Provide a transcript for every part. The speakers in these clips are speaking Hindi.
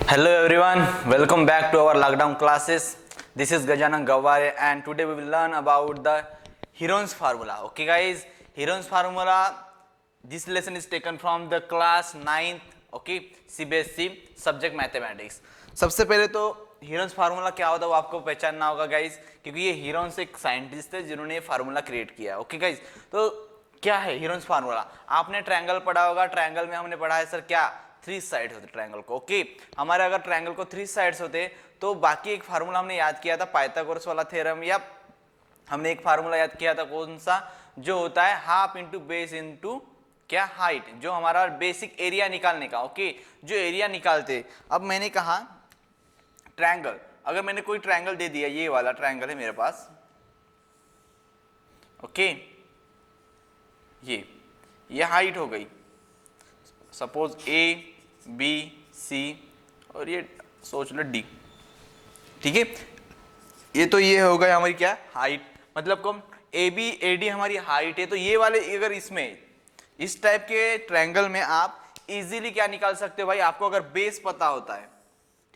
Hello everyone, welcome back to our lockdown classes. This is Gajanan Gaware and today we will learn about the Heron's formula. Okay guys, Heron's formula, this lesson is taken from the class 9th, okay, CBSE subject mathematics. सबसे पहले तो हीरोन्स फार्मूला क्या होता है वो आपको पहचानना होगा गाइज, क्योंकि ये हीरोन्स एक साइंटिस्ट है जिन्होंने ये फार्मूला क्रिएट किया। ओके गाइज, तो क्या है हीरोन्स फार्मूला? आपने ट्रायंगल पढ़ा होगा, ट्रायंगल में हमने पढ़ा है सर क्या, 3 साइड्स होते ट्रायंगल को। ओके, हमारे अगर ट्रायंगल को 3 साइड्स होते तो बाकी एक फार्मूला हमने याद किया था पाइथागोरस वाला थ्योरम, या हमने एक फार्मूला याद किया था कौन सा, जो होता है हाफ इंटू बेस इंटू क्या हाइट, जो हमारा बेसिक एरिया निकालने का। ओके, जो एरिया निकालते, अब मैंने कहा ट्रायंगल, अगर मैंने कोई ट्रायंगल दे दिया, ये वाला ट्रायंगल है मेरे पास, ओके, ये हाइट हो गई, सपोज ए बी सी और ये सोच लो डी, ठीक है। ये तो ये हो गया हमारी क्या हाइट, मतलब कम ए बी ए डी हमारी हाइट है। तो ये वाले अगर इसमें इस टाइप के ट्रायंगल में आप इजीली क्या निकाल सकते हो भाई, आपको अगर बेस पता होता है,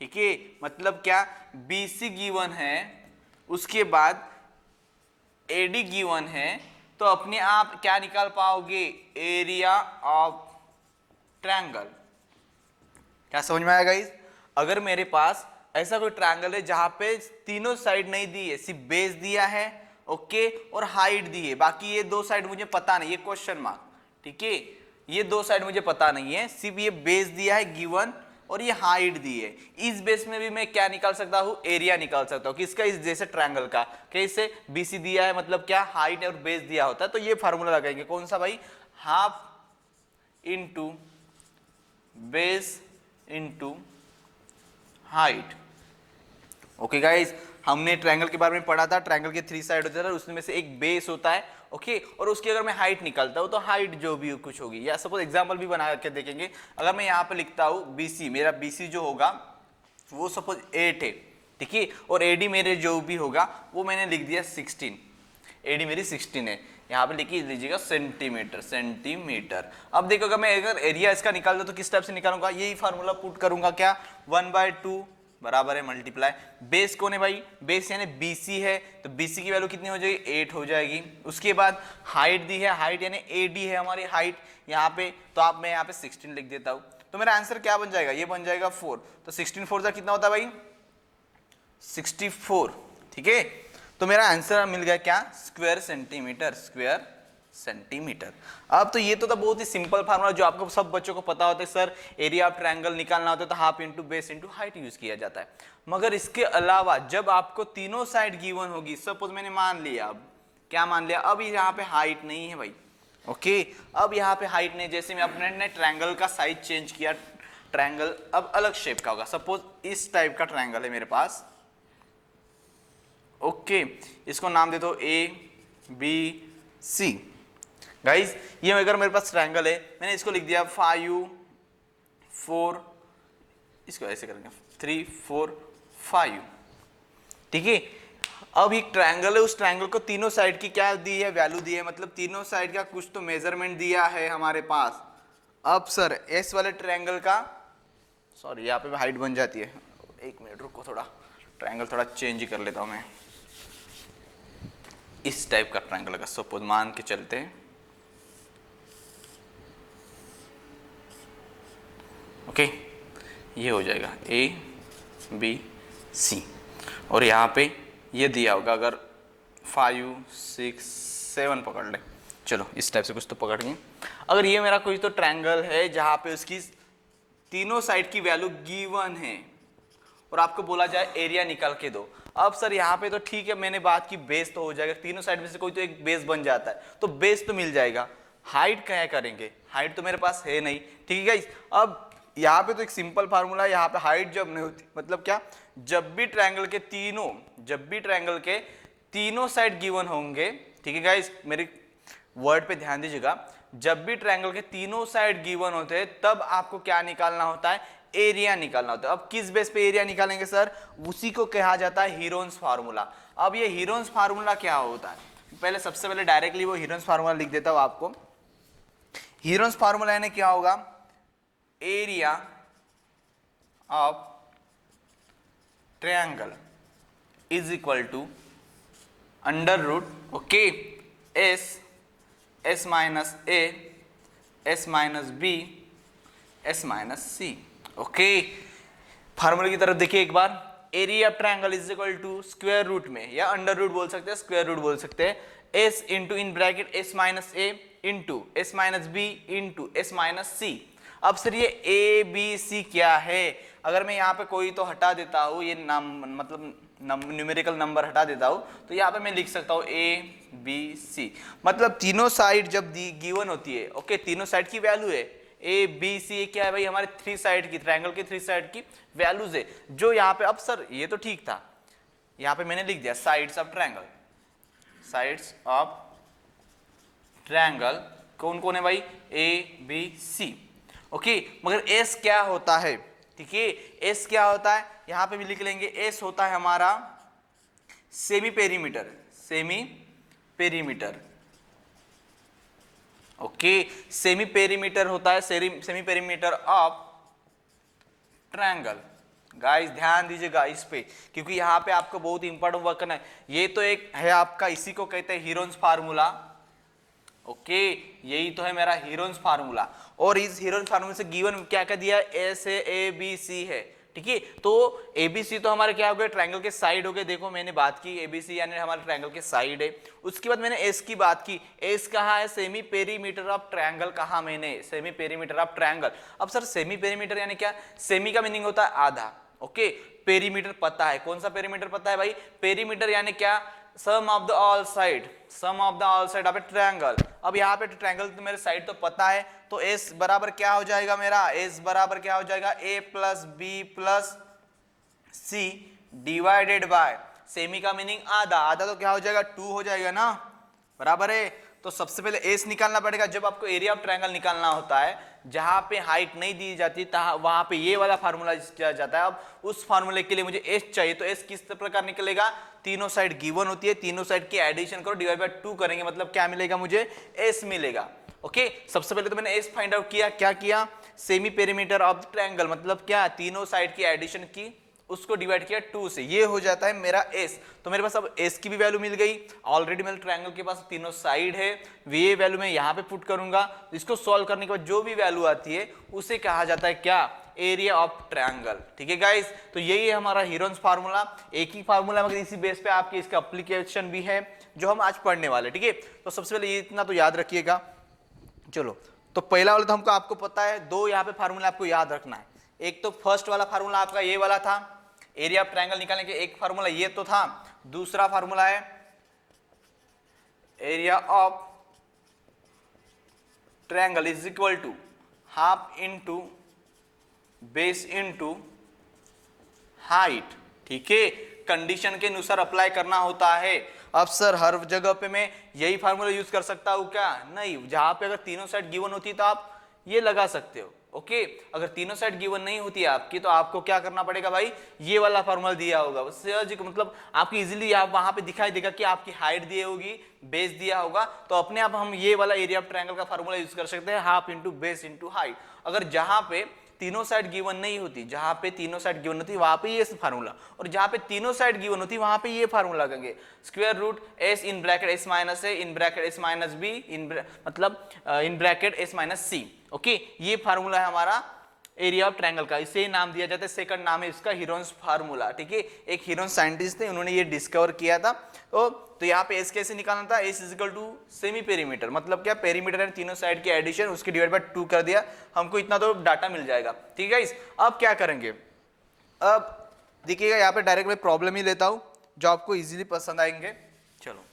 ठीक है, मतलब क्या बी सी गिवन है, उसके बाद ए डी गिवन है, तो अपने आप क्या निकाल पाओगे, एरिया ऑफ ट्रायंगल। क्या समझ में आया गाइस? अगर मेरे पास ऐसा कोई ट्रायंगल है जहां पे तीनों साइड नहीं दी है, सिर्फ बेस दिया है, ओके, और हाइट दी है, बाकी ये 2 साइड मुझे पता नहीं, ये क्वेश्चन मार्क, ठीक है, ये 2 साइड मुझे पता नहीं है, सिर्फ ये बेस दिया है गिवन और ये हाइट दी है। इस बेस में भी मैं क्या निकाल सकता हूं, एरिया निकाल सकता हूं। किसका? इस जैसे ट्रायंगल का, कैसे, बीसी दिया है, मतलब क्या हाइट और बेस दिया होता है, तो ये फार्मूला लगाएंगे, कौन सा भाई, half into base into height. Okay guys, हमने ट्रायंगल के बारे में पढ़ा था, ट्रायंगल के 3 साइड होते हैं, उसमें से एक बेस होता है, ओके, और उसकी अगर मैं हाइट निकालता हूं तो हाइट जो भी कुछ होगी, या सपोज एग्जांपल भी बना के देखेंगे, अगर मैं यहाँ पे लिखता हूं बीसी, मेरा बीसी जो होगा वो सपोज 8 है, ठीक है, और एडी मेरे जो भी होगा वो मैंने लिख दिया 16, एडी मेरी 16 है, यहाँ पे लिख लीजिएगा सेंटीमीटर। अब देखो अगर मैं अगर एरिया इसका निकालता तो किस टाइप से निकालूंगा, यही फार्मूला पुट करूंगा, क्या 1/2 बराबर है मल्टीप्लाई, बेस कौन है भाई, बेस यानी बीसी है, तो बीसी की वैल्यू कितनी हो जाएगी, 8 हो जाएगी। उसके बाद हाइट दी है, हाइट यानी एडी है हमारी हाइट यहाँ पे, तो आप मैं यहाँ पे 16 लिख देता हूँ, तो मेरा आंसर क्या बन जाएगा, ये बन जाएगा 4, तो 16 4 का कितना होता है भाई, 64, ठीक है। तो मेरा आंसर मिल गया क्या, स्क्वायर सेंटीमीटर। अब तो ये तो था बहुत ही सिंपल फार्मूला जो आपको सब बच्चों को पता होता है, सर एरिया ऑफ ट्रायंगल निकालना होता है तो half into base into height use किया जाता है। मगर इसके अलावा जब आपको तीनों साइड गिवन होगी, सपोज मैंने मान लिया, अब क्या मान लिया, अब यहाँ पे हाइट नहीं है भाई, ओके, अब यहाँ पे हाइट नहीं, जैसे मैं अपने ट्रायंगल का साइज चेंज किया, ट्रायंगल अब अलग शेप का होगा, सपोज इस टाइप का ट्रायंगल है मेरे पास, ओके, इसको नाम दे दो ए बी सी। गाइस ये अगर मेरे पास ट्रायंगल है, मैंने इसको लिख दिया 5 4, इसको ऐसे करेंगे 3 4 5, ठीक है। अब एक ट्रायंगल है, उस ट्रायंगल को तीनों साइड की क्या दी है, वैल्यू दी है, मतलब तीनों साइड का कुछ तो मेजरमेंट दिया है हमारे पास। अब सर एस वाले ट्रायंगल का, सॉरी यहाँ पे हाइट बन जाती है, 1 मिनट रुको, थोड़ा ट्रायंगल थोड़ा चेंज कर लेता हूं मैं, इस टाइप का ट्रायंगल का सपोज मान के चलते हैं, ओके, ये हो जाएगा ए बी सी, और यहाँ पे ये दिया होगा, अगर 5 6 7 पकड़ ले, चलो इस टाइप से कुछ तो पकड़ गए। अगर ये मेरा कोई तो ट्रायंगल है जहाँ पे उसकी तीनों साइड की वैल्यू गिवन है और आपको बोला जाए एरिया निकाल के दो, अब सर यहाँ पे तो ठीक है, मैंने बात की बेस तो हो जाएगा, तीनों साइड में से कोई तो एक बेस बन जाता है, तो बेस तो मिल जाएगा, हाइट क्या करेंगे, हाइट तो मेरे पास है नहीं, ठीक है गाइस। अब यहाँ पे तो एक सिंपल फार्मूला है, यहाँ पे हाइट जब नहीं होती, मतलब क्या, जब भी ट्रायंगल के तीनों साइड गिवन होंगे, ठीक है गाइस, मेरे वर्ड पे ध्यान दीजिएगा, जब भी ट्रायंगल के तीनों साइड गिवन होते हैं तब आपको क्या निकालना होता है, एरिया निकालना होता है। अब किस बेस पे एरिया निकालेंगे सर, उसी को कहा जाता है हीरोन्स फार्मूला। अब ये हीरोन्स फार्मूला क्या होता है, पहले सबसे पहले डायरेक्टली वो हीरोन्स फार्मूला लिख देता हूं आपको। हीरोन्स फार्मूला यानी क्या होगा, area of triangle is equal to under root, okay, S minus A, S minus B, S minus C. Okay, फार्मूले की तरफ देखिए एक बार। Area of triangle is equal to square root में या अंडर रूट बोल सकते हैं, स्क्वायर रूट बोल सकते हैं, S into in bracket S minus A into S minus B into S minus C. अब सर ये ए बी सी क्या है? अगर मैं यहाँ पे कोई तो हटा देता हूँ, ये नाम मतलब न्यूमेरिकल नंबर हटा देता हूँ, तो यहाँ पे मैं लिख सकता हूँ ए बी सी। मतलब तीनों साइड जब गिवन होती है, ओके, तीनों साइड की वैल्यू है ए बी सी, क्या है भाई? हमारे थ्री साइड की, ट्रायंगल की थ्री साइड की वैल्यूज है जो यहाँ पे। अब सर ये तो ठीक था, यहाँ पे मैंने लिख दिया sides of triangle, sides of triangle कौन कौन है भाई? A B C, okay. मगर एस क्या होता है? ठीक है, एस क्या होता है यहाँ पे भी लिख लेंगे। एस होता है हमारा semi perimeter, semi perimeter, okay, semi perimeter होता है, semi perimeter of triangle. Guys ध्यान दीजिएगा इस पे, क्योंकि यहाँ पे आपको बहुत इंपॉर्टेंट वर्क करना है। ये तो एक है आपका, इसी को कहते हैं हीरोन्स फार्मूला, ओके, यही तो है मेरा हीरोन्स फार्मूला। और इस हीरोन्स फार्मूला से गिवन क्या क्या दिया? एस है, ए बी सी है, ठीक है। तो ए बी सी तो हमारे क्या हो गए? ट्रायंगल के साइड हो गए। देखो मैंने बात की ए बी सी यानी हमारे ट्रायंगल के साइड है। उसके बाद मैंने एस की बात की। एस कहाँ है? सेमी पेरीमीटर ऑफ ट्रायंगल कहा मैंने? Semi perimeter of triangle. अब सर सेमी पेरीमीटर यानी क्या? सेमी का मीनिंग होता है आधा, ओके। पेरीमीटर पता है, कौन सा पेरीमीटर पता है भाई? पेरीमीटर यानी क्या? Sum of the all side, sum of the all side of a triangle. अब यहाँ पे ट्रायंगल तो मेरे साइड तो पता है, तो एस बराबर क्या हो जाएगा मेरा? एस बराबर क्या हो जाएगा? A plus B plus C divided by, semi का मीनिंग आधा, आधा तो क्या हो जाएगा? 2 हो जाएगा ना, बराबर है। तो सबसे पहले एस निकालना पड़ेगा। जब आपको एरिया ऑफ ट्रायंगल निकालना होता है, जहां पे हाइट नहीं दी जाती वहां पे ये वाला फार्मूला किया जाता है। अब उस फार्मूले के लिए मुझे एस चाहिए, तो एस किस प्रकार निकलेगा? तीनों साइड गिवन होती है, तीनों साइड की एडिशन करो, डिवाइड बाय 2 करेंगे, मतलब क्या मिलेगा मुझे? एस मिलेगा, ओके। सबसे पहले तो मैंने एस फाइंड आउट किया। क्या किया? सेमी पेरीमीटर ऑफ ट्रायंगल, मतलब क्या? तीनों साइड की एडिशन की, उसको डिवाइड किया 2 से, ये हो जाता है मेरा एस। तो मेरे पास अब एस की भी वैल्यू मिल गई। ऑलरेडी मेरे ट्रायंगल के पास तीनों साइड है, ये वैल्यू मैं यहाँ पे पुट करूंगा। इसको सॉल्व करने के बाद जो भी वैल्यू आती है उसे कहा जाता है क्या? एरिया ऑफ ट्रायंगल, ठीक है गाइस। तो यही है हमारा हीरोन्स फार्मूला। एक ही फार्मूला मगर इसी बेस पे आपके इसका एप्लीकेशन भी है जो हम आज पढ़ने वाले, ठीक है। तो सबसे पहले ये इतना तो याद रखिएगा। चलो, तो पहला वाला तो हमको आपको पता है, दो यहाँ पे फार्मूला आपको याद रखना है। एक तो फर्स्ट वाला फार्मूला आपका ये वाला था, एरिया ऑफ ट्रायंगल निकालने के एक फार्मूला ये तो था। दूसरा फार्मूला है area of triangle is equal to half into base into height, ठीक है। कंडीशन के अनुसार अप्लाई करना होता है। अब सर हर जगह पे मैं यही फार्मूला यूज कर सकता हूं क्या? नहीं, जहां पे अगर तीनों साइड गिवन होती तो आप ये लगा सकते हो, ओके। अगर तीनों साइड गिवन नहीं होती है आपकी, तो आपको क्या करना पड़ेगा भाई? ये वाला फार्मूला दिया होगा, मतलब आपको इजीली आप वहां पे दिखाई देगा कि आपकी हाइट दी होगी, बेस दिया होगा, तो अपने आप हम ये वाला एरिया ऑफ ट्रायंगल का फार्मूला यूज कर सकते हैं, half into base into height. अगर जहां पे तीनों साइड गिवन नहीं होती, जहां पे तीनों साइड गिवन होती वहां पे ये फार्मूला, और जहां पे तीनों साइड गिवन होती वहां पे ये फार्मूला करेंगे, square root S in bracket S minus A in bracket S minus B मतलब in bracket S minus C, okay. ये फार्मूला है हमारा एरिया ऑफ ट्रायंगल का, इसे नाम दिया जाता है, सेकंड नाम है इसका हीरोन्स फार्मूला, ठीक है। एक हीरोन्स साइंटिस्ट थे, उन्होंने ये डिस्कवर किया था। तो यहाँ पे एस कैसे निकालना था? S is equal to semi perimeter, मतलब क्या? पेरीमीटर है तीनों साइड की एडिशन, उसकी डिवाइड बाय 2 कर दिया, हमको इतना तो डाटा मिल जाएगा, ठीक है। अब क्या करेंगे? अब देखिएगा यहाँ पे डायरेक्ट मैं प्रॉब्लम ही लेता हूँ जो आपको इजीली पसंद आएंगे। चलो,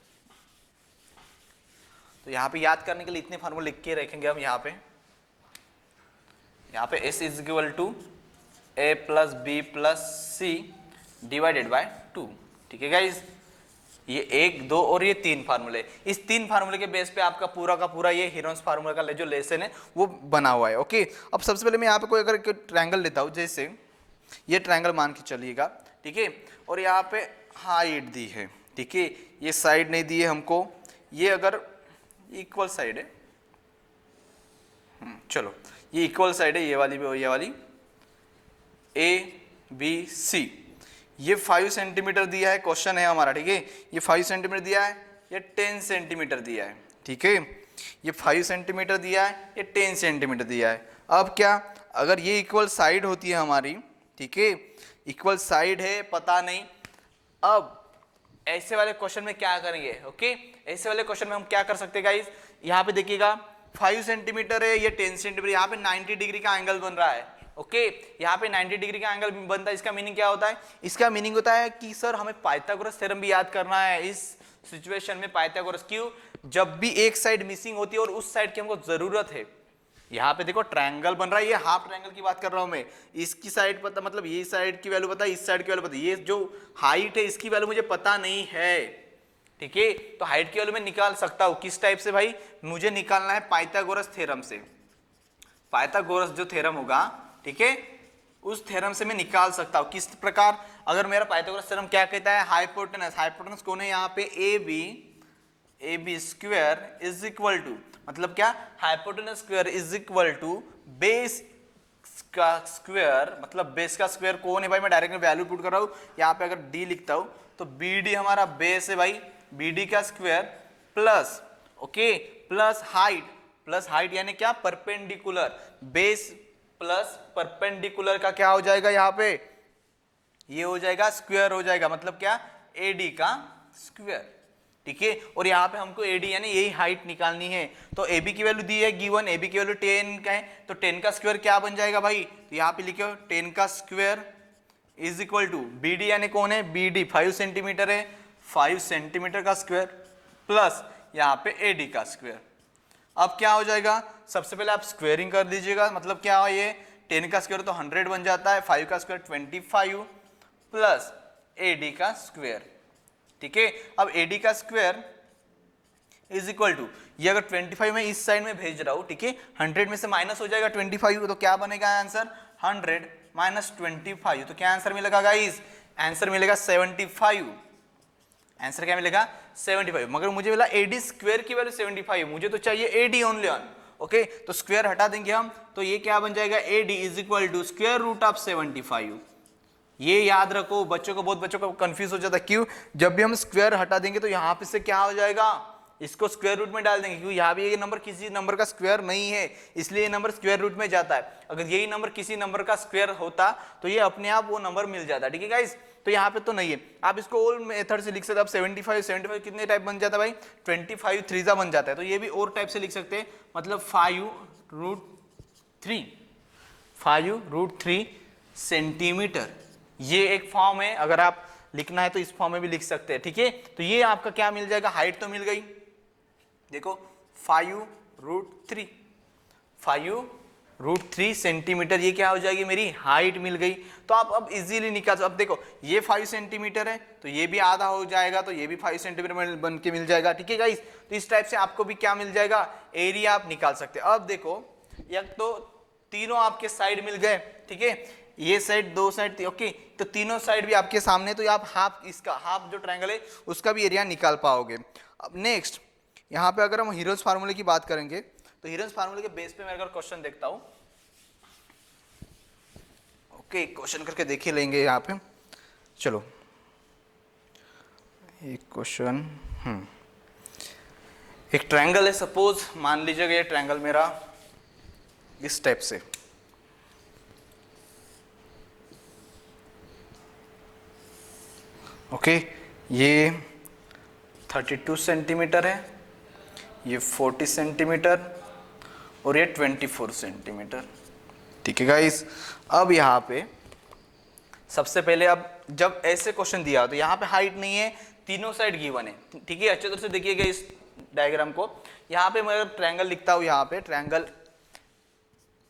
तो यहाँ पे याद करने के लिए इतने फार्मूले लिख के रखेंगे हम। यहाँ पे S is equal to A plus B plus C divided by 2, ठीक है गाइज। ये 1, 2 और ये 3 फार्मूले, इस 3 फार्मूले के बेस पे आपका पूरा का पूरा ये हीरोन्स फार्मूला का जो लेसन है वो बना हुआ है, ओके। अब सबसे पहले मैं यहाँ पे कोई अगर ट्रायंगल लेता हूँ, जैसे ये ट्रायंगल मान के चलिएगा, ठीक है, और यहाँ पे हाइट दी है, ठीक है, ये साइड नहीं दी है हमको, ये अगर इक्वल साइड है, चलो ये इक्वल साइड है, ये वाली भी और ये वाली, ए बी सी, ये 5 सेंटीमीटर दिया है, क्वेश्चन है हमारा, ठीक है। ये 5 सेंटीमीटर दिया है, ये 10 सेंटीमीटर दिया है, ठीक है। ये 5 सेंटीमीटर दिया है, ये 10 सेंटीमीटर दिया है। अब क्या, अगर ये इक्वल साइड होती है हमारी, ठीक है, इक्वल साइड है, पता नहीं। अब ऐसे वाले क्वेश्चन में क्या करेंगे, ओके, ऐसे वाले क्वेश्चन में हम क्या कर सकते हैं गाइस, यहाँ पे देखिएगा 5 सेंटीमीटर है, ये 10 सेंटीमीटर, यहाँ पे 90 डिग्री का एंगल बन रहा है, ओके, यहाँ पे 90 डिग्री का एंगल बनता है। इसका मीनिंग क्या होता है, इसका मीनिंग होता है कि सर हमें पाइथागोरस थ्योरम भी याद करना है इस सिचुएशन में। पाइथागोरस क्यों, जब भी एक साइड मिसिंग होती है और उस साइड की हमको जरूरत है। यहाँ पे देखो ट्रायंगल बन रहा है, ये हाफ ट्रायंगल की बात कर रहा हूं मैं, इसकी साइड पता, मतलब ये साइड की वैल्यू पता है, इस साइड की वैल्यू पता है, ये जो हाइट है इसकी वैल्यू मुझे पता नहीं है, ठीक है। तो हाइट की वैल्यू मैं निकाल सकता हूं, किस टाइप से भाई, मुझे निकालना है पाइथागोरस थ्योरम से। पाइथागोरस जो थ्योरम होगा, ठीक है, उस थ्योरम से मैं निकाल सकता हूं। किस प्रकार, अगर मेरा पाइथागोरस थ्योरम क्या कहता है, हाइपोटेनस, हाइपोटेनस कौन है यहाँ पे, A B square is equal to, मतलब क्या, hypotenuse square is equal to base का स्क्वायर, मतलब बेस का स्क्वायर कौन है भाई, मैं डायरेक्ट वैल्यू पुट कर रहा हूं यहाँ पे। अगर डी लिखता हूं तो बी डी हमारा बेस है भाई, बी डी का square plus, okay, plus height यानी क्या, परपेंडिकुलर, बेस प्लस परपेंडिकुलर का क्या हो जाएगा यहाँ पे, ये हो जाएगा स्क्वायर हो जाएगा, मतलब क्या, एडी का स्क्वायर, ठीक है। और यहाँ पे हमको एडी यानी यही हाइट निकालनी है। तो एबी की वैल्यू दी है गिवन, एबी की वैल्यू 10 का है, तो 10 का स्क्वायर क्या बन जाएगा भाई, तो यहाँ पे लिखो 10 का square is equal to BD यानी कौन है, बीडी 5 सेंटीमीटर है, 5 सेंटीमीटर का स्क्वायर प्लस यहाँ पे एडी का स्क्वायर। अब क्या हो जाएगा, सबसे पहले आप स्क्वेयरिंग कर दीजिएगा, मतलब क्या है, ये 10 का स्क्वायर तो 100 बन जाता है, 5 का स्क्वायर 25 प्लस एडी का स्क्वायर, ठीक है। अब एडी का स्क्वायर इज इक्वल टू, ये अगर 25 में इस साइड में भेज रहा हूं, ठीक है, 100 में से माइनस हो जाएगा 25, तो क्या बनेगा आंसर, 100 माइनस 25, तो क्या आंसर मिलेगा गाइस, आंसर मिलेगा 75, आंसर क्या मिलेगा 75। मगर मुझे मिला एडी स्क्वायर की वैल्यू 75, मुझे तो चाहिए एडी ओनली ऑन, ओके, तो स्क्वायर हटा देंगे हम, तो ये क्या बन जाएगा, AD is equal to square root of 75। ये याद रखो, बच्चों को, बहुत बच्चों को कंफ्यूज हो जाता है, क्यों, जब भी हम स्क्वायर हटा देंगे तो यहाँ पे से क्या हो जाएगा, इसको स्क्वायर रूट में डाल देंगे, क्योंकि यहाँ भी ये नंबर किसी नंबर का स्क्वायर नहीं है, इसलिए ये नंबर स्क्वायर रूट में जाता है। अगर यही नंबर किसी नंबर का स्क्वायर होता तो ये अपने आप वो नंबर मिल जाता, ठीक है गाइस। तो यहाँ पे तो नहीं है, आप इसको और मेथड से लिख सकते हैं। आप 75 कितने टाइप बन जाता है भाई, 25 3 बन जाता है, तो ये भी और टाइप से लिख सकते हैं, मतलब 5√3 सेंटीमीटर, ये एक फॉर्म है। अगर आप लिखना है तो इस फॉर्म में भी लिख सकते हैं, ठीक है। तो ये आपका क्या मिल जाएगा, हाइट तो मिल गई, देखो 5√3 सेंटीमीटर, ये क्या हो जाएगी, मेरी हाइट मिल गई। तो आप अब इजीली निकाल, अब देखो ये 5 सेंटीमीटर है तो ये भी आधा हो जाएगा, तो ये भी 5 सेंटीमीटर बन के मिल जाएगा, ठीक है गाइस। तो इस टाइप से आपको भी क्या मिल जाएगा, एरिया आप निकाल सकते हैं। अब देखो एक तो तीनों आपके साइड मिल गए, ठीक है, ये साइड दो साइड, ओके, तो तीनों साइड भी आपके सामने, तो आप हाफ, इसका हाफ जो ट्रायंगल है उसका भी एरिया निकाल पाओगे। अब नेक्स्ट यहाँ पे अगर हम हीरोज फार्मूले की बात करेंगे, तो हीरोज फार्मूले के बेस पे मैं अगर क्वेश्चन देखता हूँ, ओके, क्वेश्चन करके देख ही लेंगे यहाँ पे। चलो एक क्वेश्चन, एक ट्रायंगल है, सपोज मान लीजिएगा ये ट्रायंगल मेरा इस टाइप से, ओके, ये 32 सेंटीमीटर है, ये 40 सेंटीमीटर और ये 24 सेंटीमीटर, ठीक है गाइस। अब यहाँ पे सबसे पहले, अब जब ऐसे क्वेश्चन दिया तो यहाँ पे हाइट नहीं है, तीनों साइड गिवन है, ठीक है, अच्छे तरह से देखिएगा इस डायग्राम को। यहाँ पे मैं ट्रायंगल लिखता हूँ, यहाँ पे ट्रायंगल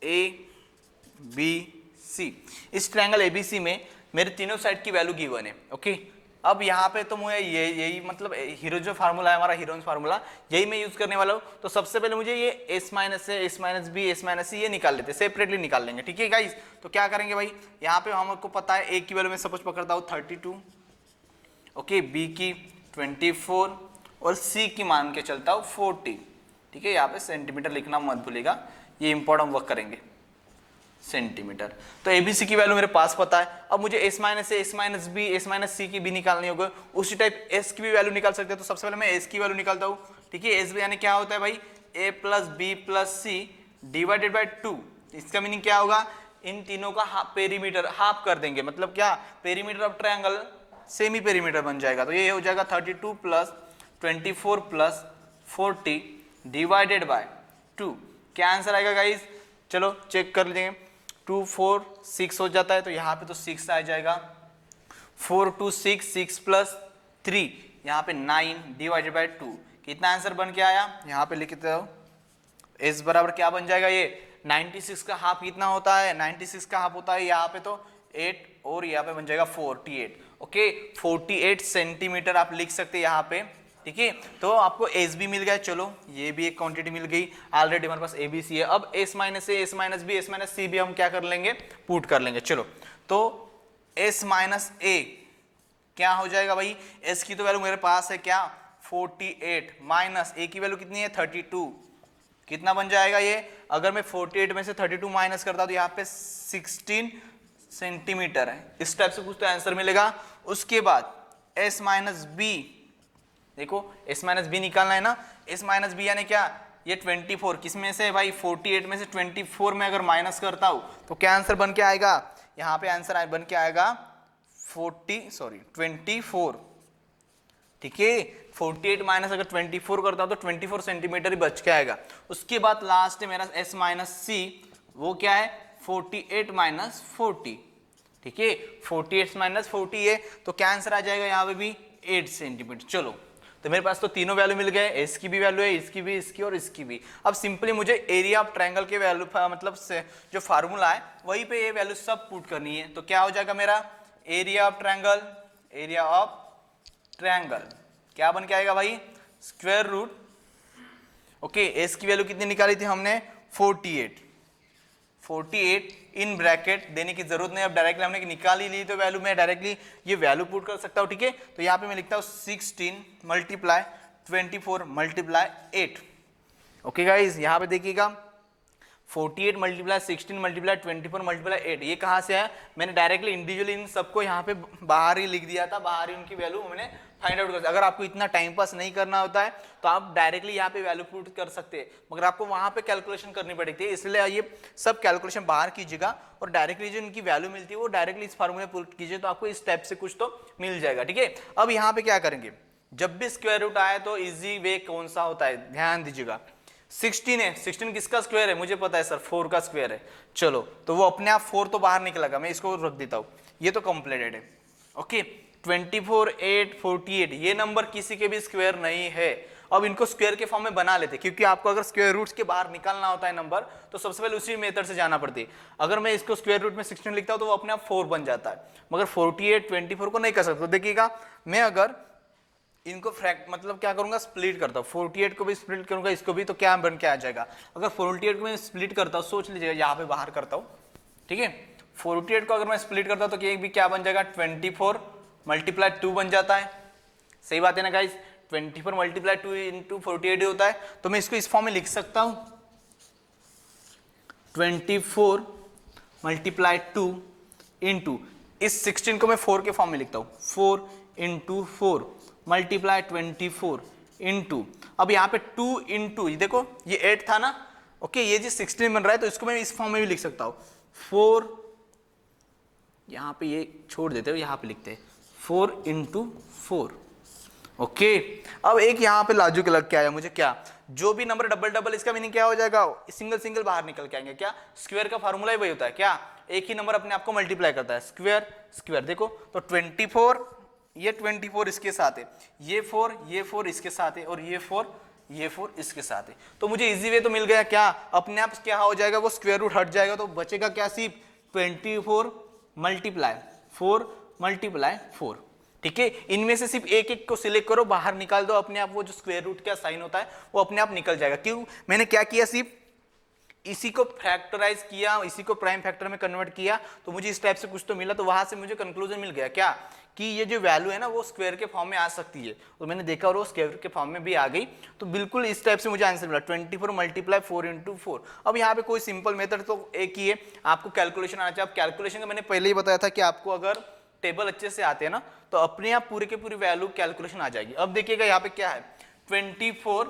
ABC, इस ट्रायंगल ABC में मेरे तीनों साइड की वैल्यू गिवन है, ओके। अब यहाँ पे तो मुझे यही मतलब हीरो जो फार्मूला है हमारा, हीरोज फार्मूला, यही मैं यूज करने वाला हूँ। तो सबसे पहले मुझे ये S माइनस है, S minus B, S minus C, ये निकाल लेते हैं, सेपरेटली निकाल लेंगे, ठीक है गाइस। तो क्या करेंगे भाई, यहाँ पे हमको पता है A की वैल्यू में सपोज पकड़ता हूँ 32, ओके, B की 24 और C की मान के चलता हूँ 40, ठीक है। यहाँ पे सेंटीमीटर लिखना मत भूलिएगा, ये इंपॉर्टेंट वर्क करेंगे, सेंटीमीटर। तो एबीसी की वैल्यू मेरे पास पता है। अब मुझे S minus A, S minus B, S minus C की भी निकालनी होगी। उसी टाइप एस की भी वैल्यू निकाल सकते हैं। तो सबसे पहले मैं एस की वैल्यू निकालता हूँ। ठीक है, एस यानी क्या होता है भाई, A plus B plus C divided by 2। इसका मीनिंग क्या होगा, इन तीनों का पेरीमीटर हाफ कर देंगे, मतलब क्या, perimeter of triangle semi perimeter बन जाएगा। तो ये हो जाएगा 32 प्लस 24 प्लस 40 डिवाइडेड बाय 2। क्या आंसर आएगा गाइस, चलो चेक कर लेंगे। 2 4 6 हो जाता है, तो यहाँ पे तो 6 आ जाएगा। 4 2 6, 6 प्लस 3 यहाँ पे 9 डिवाइडेड बाय 2। कितना आंसर बन के आया, यहाँ पे लिखते हो एस बराबर क्या बन जाएगा, ये 96 का हाफ कितना होता है, 96 का हाफ होता है यहाँ पे तो 8 और यहाँ पे बन जाएगा 48। ओके, 48 सेंटीमीटर आप लिख सकते हैं यहाँ पे। ठीक है, तो आपको एस भी मिल गया। चलो ये भी एक क्वांटिटी मिल गई, ऑलरेडी हमारे पास ए बी सी है। अब S minus A, S minus B, S minus C भी हम क्या कर लेंगे, पुट कर लेंगे। चलो तो एस माइनस ए क्या हो जाएगा भाई, एस की तो वैल्यू मेरे पास है क्या 48, माइनस ए की वैल्यू कितनी है 32। कितना बन जाएगा ये, अगर मैं 48 में से 32 माइनस करता हूं तो यहाँ पे 16 सेंटीमीटर है। इस टाइप से कुछ तो आंसर मिलेगा। उसके बाद s माइनस बी, देखो s माइनस बी निकालना है ना, s माइनस बी यानी क्या, ये 24 किस में से भाई 48 में से 24 में अगर माइनस करता हूं तो क्या आंसर बन के आएगा, यहाँ पे आंसर बन के आएगा 24। ठीक है, 48 माइनस अगर 24 करता हूं तो 24 सेंटीमीटर ही बच के आएगा। उसके बाद लास्ट मेरा s माइनस सी, वो क्या है 48 माइनस 40। ठीक है, 48 माइनस 40 है, तो क्या आंसर आ जाएगा यहाँ पे भी 8 सेंटीमीटर। चलो तो मेरे पास तो तीनों वैल्यू मिल गए, एस की भी वैल्यू है, इसकी भी, इसकी और इसकी भी। अब सिंपली मुझे एरिया ऑफ ट्रायंगल के वैल्यू मतलब से जो फार्मूला है वहीं पे ये वैल्यू सब पुट करनी है। तो क्या हो जाएगा मेरा area of triangle, area of triangle क्या बन के आएगा भाई, स्क्वायर रूट। ओके, एस की वैल्यू कितनी निकाली थी हमने 48 इन ब्रैकेट देने की जरूरत नहीं, अब डायरेक्टली हमने निकाल ही ली तो वैल्यू, मैं डायरेक्टली ये वैल्यू पुट कर सकता हूँ। ठीक है, तो यहाँ पे मैं लिखता हूँ 16 मल्टीप्लाई 24 मल्टीप्लाई 8। ओके गाइज, यहाँ पे देखिएगा 48 मल्टीप्लाई 16 मल्टीप्लाई 24 मल्टीप्लाई 8, ये कहाँ से है, मैंने डायरेक्टली इंडिविजुअली इन सबको यहाँ पे बाहर ही लिख दिया था, बाहर ही उनकी वैल्यू मैंने फाइंड आउट कर। अगर आपको इतना टाइम पास नहीं करना होता है तो आप डायरेक्टली यहाँ पे वैल्यू पुट कर सकते हैं, मगर आपको वहाँ पे कैलकुलेशन करनी पड़ती है, इसलिए ये सब कैलकुलेशन बाहर कीजिएगा और डायरेक्टली जो इनकी वैल्यू मिलती है वो डायरेक्टली इस फार्मूले पुट कीजिए, तो आपको इस टाइप से कुछ तो मिल जाएगा। ठीक है, अब यहाँ पे क्या करेंगे, जब भी स्क्वायर रूट आए तो इजी वे कौन सा होता है, ध्यान दीजिएगा। 16 है, 16 किसका स्क्वायर है, मुझे पता है सर 4 का स्क्वायर है। चलो तो वो अपने आप 4 तो बाहर निकलेगा, मैं इसको रख देता हूँ, ये तो कंप्लीटेड है। ओके, 24 8 48 ये नंबर किसी के भी स्क्वायर नहीं है। अब इनको स्क्वायर के फॉर्म में बना लेते, क्योंकि आपको अगर स्क्वायर रूट्स के बाहर निकालना होता है नंबर तो सबसे पहले उसी मेथड से जाना पड़ती है। अगर मैं इसको स्क्वायर रूट में 16 लिखता हूं तो वो अपने आप 4 बन जाता है, मगर 48 24 को नहीं कर सकता। तो देखिएगा, मैं अगर इनको मतलब क्या करूंगा, स्प्लिट करता हूँ, 48 को भी स्प्लिट करूंगा, इसको भी, तो क्या बन के आ जाएगा, अगर 48 को मैं स्प्लिट करता हूँ, सोच लीजिएगा यहाँ पे बाहर करता हूँ। ठीक है, 48 को अगर मैं स्प्लिट करता हूँ तो ये भी क्या बन जाएगा 24 मल्टीप्लाई 2 बन जाता है। सही बात है ना गाइस, 24 मल्टीप्लाई 2 इंटू 48 होता है, तो मैं इसको इस फॉर्म में लिख सकता हूं 24 मल्टीप्लाई 2 इंटू, इस 16 को मैं 4 के फॉर्म में लिखता हूं, 4 इंटू 4 मल्टीप्लाई 24 इंटू, अब यहाँ पे 2 इंटू, देखो ये 8 था ना, ओके, ये जो 16 बन रहा है तो इसको मैं इस फॉर्म में भी लिख सकता हूं 4, यहाँ पे ये छोड़ देते हो, यहाँ पे लिखते हैं 4 इंटू 4। ओके, अब एक यहाँ पे लाजू के लग के आया मुझे, क्या, जो भी नंबर डबल डबल, इसका मीनिंग क्या हो जाएगा, सिंगल सिंगल बाहर निकल के आएंगे। क्या, स्क्वायर का फार्मूला ही वही होता है, क्या, एक ही नंबर अपने आप को मल्टीप्लाई करता है, स्क्वायर स्क्वायर। देखो तो 24, ये 24 इसके साथ है, ये 4 इसके साथ है, और ये 4 इसके साथ है, तो मुझे इजी वे तो मिल गया। क्या, अपने आप क्या हो जाएगा, वो स्क्वायर रूट हट जाएगा, तो बचेगा क्या, सिर्फ 24 मल्टीप्लाई 4 मल्टीप्लाई 4। ठीक है, इनमें से सिर्फ एक एक को सिलेक्ट करो, बाहर निकाल दो, अपने आप वो जो स्क्वायर रूट का साइन होता है वो अपने आप निकल जाएगा। क्यों, मैंने क्या किया, सिर्फ इसी को फैक्टराइज किया, इसी को प्राइम फैक्टर में कन्वर्ट किया, तो मुझे इस टाइप से कुछ तो मिला। तो वहां से मुझे कंक्लूजन मिल गया क्या, कि ये जो वैल्यू है ना वो स्क्वायर के फॉर्म में आ सकती है। तो मैंने देखा और वो स्क्वायर के फॉर्म में भी आ गई। तो बिल्कुल इस टाइप से मुझे आंसर मिला 24 मल्टीप्लाई 4 इंटू 4। अब यहाँ पे कोई सिंपल मेथड तो एक ही है, आपको कैलकुलेशन आना चाहिए। अब कैलकुलेशन का मैंने पहले ही बताया था कि आपको अगर टेबल अच्छे से आते हैं ना तो अपने आप पूरे के पूरी वैल्यू कैलकुलेशन आ जाएगी। अब देखिएगा यहाँ पे क्या है, 24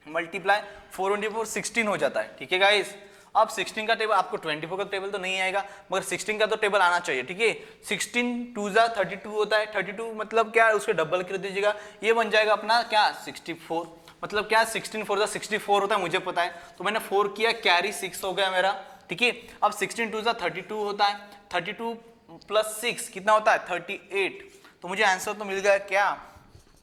मल्टीप्लाई 4 इंटू 4 16 हो जाता है, ठीक है गाइस। अब 16 का टेबल, आपको 24 का टेबल तो नहीं आएगा, मगर 16 का तो टेबल आना चाहिए, ठीक है। 16 2 जा 32 होता है, 32 मतलब क्या है, उसके डबल कर दीजिएगा, ये बन जाएगा अपना क्या 64। मतलब क्या 16 4 जा 64 होता है, मुझे पता है। तो मैंने 4 किया, कैरी 6 हो गया मेरा, ठीक है। अब 16 2 जा 32 होता है, 32 प्लस 6 कितना होता है 38। तो मुझे आंसर तो मिल गया क्या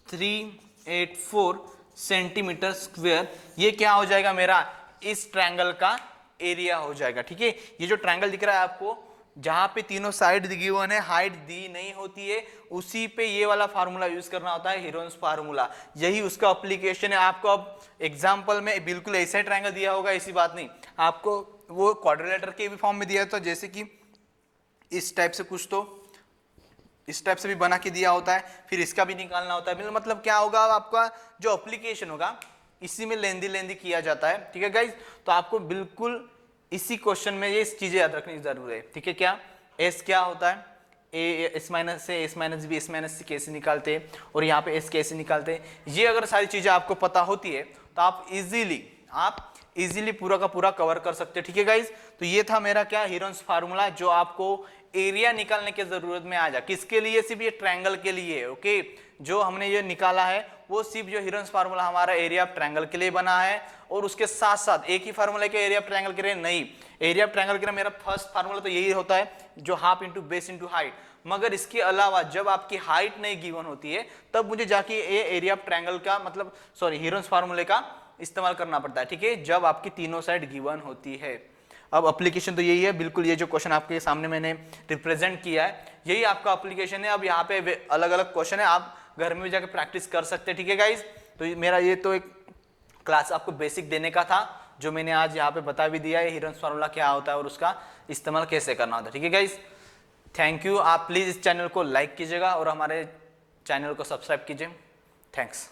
384 सेंटीमीटर स्क्वायर। ये क्या हो जाएगा मेरा, इस ट्रायंगल का एरिया हो जाएगा, ठीक है। ये जो ट्रायंगल दिख रहा है आपको, जहां पे तीनों साइड दी हुई है, हाइट दी नहीं होती है, उसी पे ये वाला फार्मूला यूज करना होता है, हीरोन्स फार्मूला। यही उसका एप्लीकेशन है। आपको अब एग्जांपल में बिल्कुल ऐसा ट्रायंगल दिया होगा, ऐसी बात नहीं, आपको वो क्वाड्रिलेटर के भी फॉर्म में दिया है, तो जैसे कि इस टाइप से कुछ तो इस टाइप से भी बना के दिया होता है, फिर इसका भी निकालना होता है। मतलब क्या होगा, आपका जो एप्लीकेशन होगा इसी में लेंदी किया जाता है, ठीक है गाइज। तो आपको बिल्कुल इसी क्वेश्चन में ये चीजें याद रखनी जरूर है, ठीक है। क्या एस क्या होता है, ए एस माइनस से S minus B S minus C कैसे निकालते हैं, और यहाँ पे एस कैसे निकालते हैं, ये अगर सारी चीजें आपको पता होती है तो आप इजीली पूरा का पूरा कवर कर सकते हैं, ठीक है गाइज। तो ये था मेरा क्या हीरोन्स फार्मूला, जो आपको एरिया निकालने की जरूरत में आ जा, किसके लिए, सिर्फ ये ट्रायंगल के लिए, ओके। जो हमने ये निकाला है वो सिर्फ जो हीरोन्स फार्मूला हमारा एरिया ऑफ ट्रायंगल के लिए बना है, और उसके साथ साथ एक ही फार्मूला के एरिया ऑफ ट्रायंगल के लिए नहीं, एरिया ऑफ ट्रायंगल के लिए मेरा फर्स्ट फार्मूला तो यही होता है, जो half into base into height. मगर इसके अलावा जब आपकी हाइट नहीं गिवन होती है, तब मुझे जाके ये एरिया ऑफ ट्रायंगल का मतलब हीरोन्स फार्मूले का इस्तेमाल करना पड़ता है, ठीक है, जब आपकी तीनों साइड गिवन होती है। अब एप्लीकेशन तो यही है, बिल्कुल ये जो क्वेश्चन आपके सामने मैंने रिप्रेजेंट किया है, यही आपका एप्लीकेशन है। अब यहाँ पे अलग अलग क्वेश्चन है, आप घर में भी जाकर प्रैक्टिस कर सकते हैं, ठीक है गाइज। तो मेरा ये तो एक क्लास आपको बेसिक देने का था, जो मैंने आज यहाँ पे बता भी दिया है, हीरोन्स फार्मूला क्या होता है और उसका इस्तेमाल कैसे करना होता है, ठीक है गाइज। Thank you. आप प्लीज इस चैनल को लाइक कीजिएगा और हमारे चैनल को सब्सक्राइब कीजिए। थैंक्स।